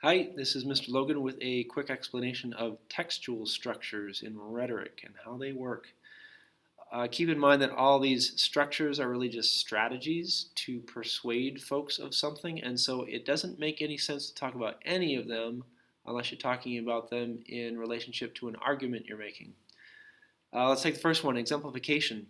Hi, this is Mr. Logan with a quick explanation of textual structures in rhetoric and how they work. Keep in mind that all these structures are really just strategies to persuade folks of something, and so it doesn't make any sense to talk about any of them unless you're talking about them in relationship to an argument you're making. Let's take the first one, exemplification.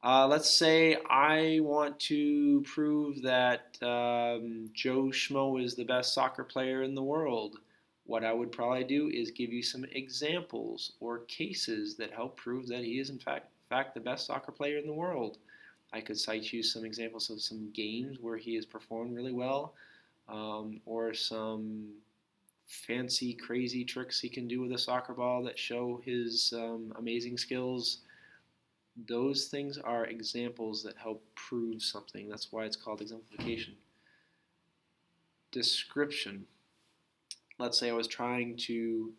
Let's say I want to prove that Joe Schmo is the best soccer player in the world. What I would probably do is give you some examples or cases that help prove that he is in fact the best soccer player in the world. I could cite you some examples of some games where he has performed really well, or some fancy, crazy tricks he can do with a soccer ball that show his amazing skills. Those things are examples that help prove something. That's why it's called exemplification. Description. Let's say I was trying to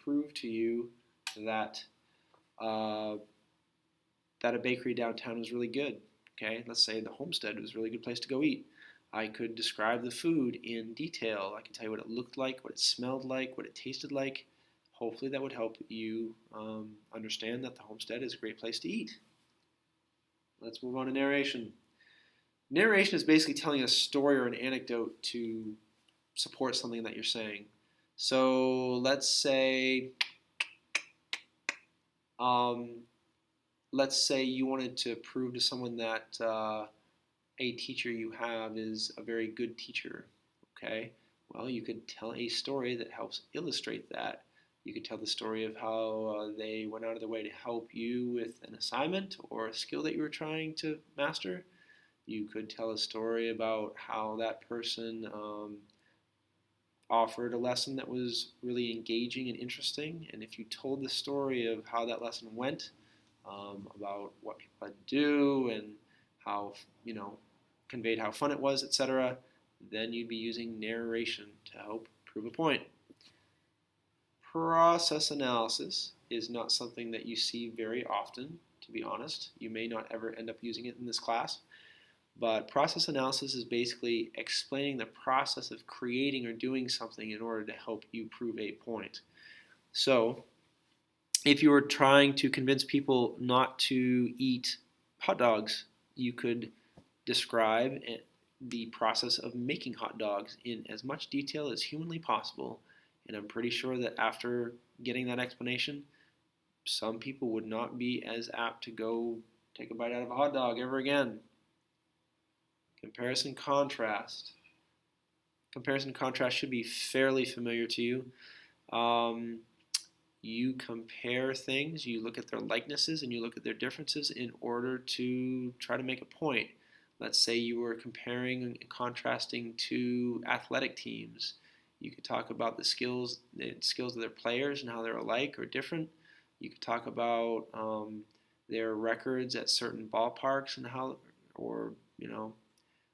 prove to you that uh, that a bakery downtown was really good. Okay, let's say the Homestead was a really good place to go eat. I could describe the food in detail. I can tell you what it looked like, what it smelled like, what it tasted like. Hopefully that would help you understand that the Homestead is a great place to eat. Let's move on to narration. Narration is basically telling a story or an anecdote to support something that you're saying. So um, let's say you wanted to prove to someone that a teacher you have is a very good teacher. Okay, well, you could tell a story that helps illustrate that. You could tell the story of how they went out of their way to help you with an assignment or a skill that you were trying to master. You could tell a story about how that person offered a lesson that was really engaging and interesting. And if you told the story of how that lesson went, about what people had to do and how, conveyed how fun it was, etc., then you'd be using narration to help prove a point. Process analysis is not something that you see very often, to be honest. You may not ever end up using it in this class. But process analysis is basically explaining the process of creating or doing something in order to help you prove a point. So, if you were trying to convince people not to eat hot dogs, you could describe the process of making hot dogs in as much detail as humanly possible. And I'm pretty sure that after getting that explanation, some people would not be as apt to go take a bite out of a hot dog ever again. Comparison contrast. Comparison contrast should be fairly familiar to you. You compare things, you look at their likenesses and you look at their differences in order to try to make a point. Let's say you were comparing and contrasting two athletic teams. You could talk about the skills of their players and how they're alike or different. You could talk about their records at certain ballparks and how, or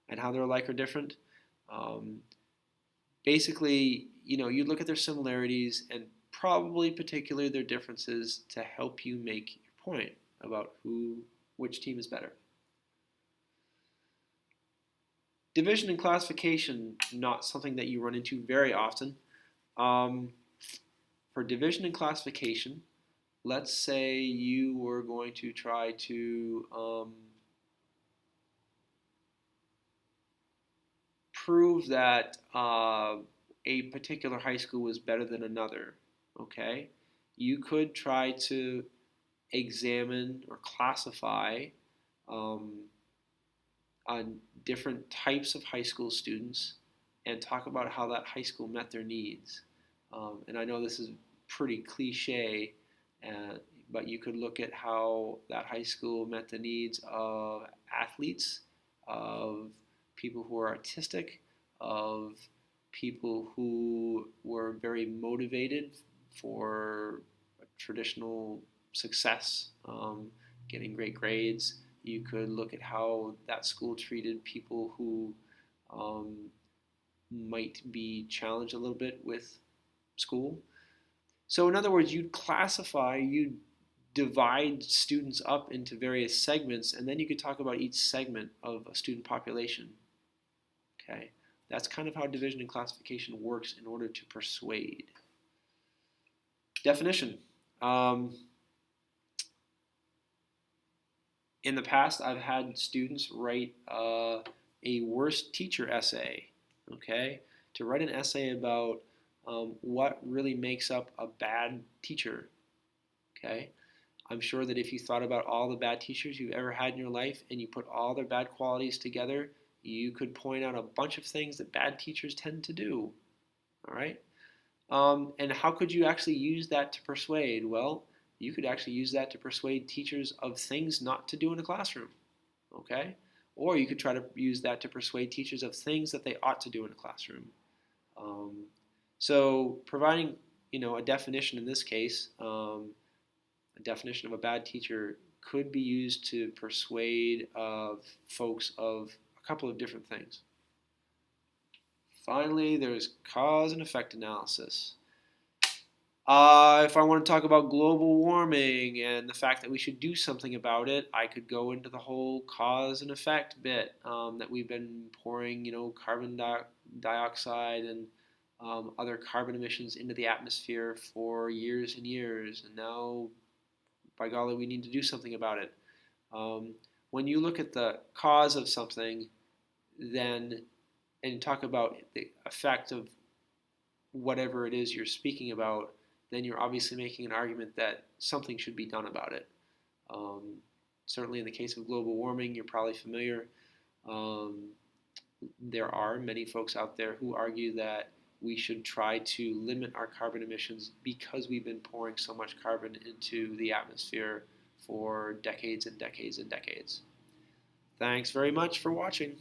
and how they're alike or different. Basically, you look at their similarities and probably particularly their differences to help you make your point about which team is better. Division and classification, not something that you run into very often. For division and classification, let's say you were going to try to prove that a particular high school was better than another. Okay, you could try to examine or classify on different types of high school students and talk about how that high school met their needs. And I know this is pretty cliche, but you could look at how that high school met the needs of athletes, of people who are artistic, of people who were very motivated for traditional success, getting great grades. You could look at how that school treated people who might be challenged a little bit with school. So, in other words, you'd divide students up into various segments, and then you could talk about each segment of a student population. Okay. That's kind of how division and classification works in order to persuade. Definition. In the past, I've had students write a worst teacher essay, okay? To write an essay about what really makes up a bad teacher, okay? I'm sure that if you thought about all the bad teachers you've ever had in your life and you put all their bad qualities together, you could point out a bunch of things that bad teachers tend to do, all right? And how could you actually use that to persuade? Well, you could actually use that to persuade teachers of things not to do in a classroom, okay? Or you could try to use that to persuade teachers of things that they ought to do in a classroom. So providing, a definition in this case, a definition of a bad teacher could be used to persuade folks of a couple of different things. Finally, there's cause and effect analysis. If I want to talk about global warming and the fact that we should do something about it, I could go into the whole cause and effect bit that we've been pouring, carbon dioxide and other carbon emissions into the atmosphere for years and years, and now, by golly, we need to do something about it. When you look at the cause of something, then and talk about the effect of whatever it is you're speaking about, then you're obviously making an argument that something should be done about it. Certainly in the case of global warming, you're probably familiar. There are many folks out there who argue that we should try to limit our carbon emissions because we've been pouring so much carbon into the atmosphere for decades and decades and decades. Thanks very much for watching.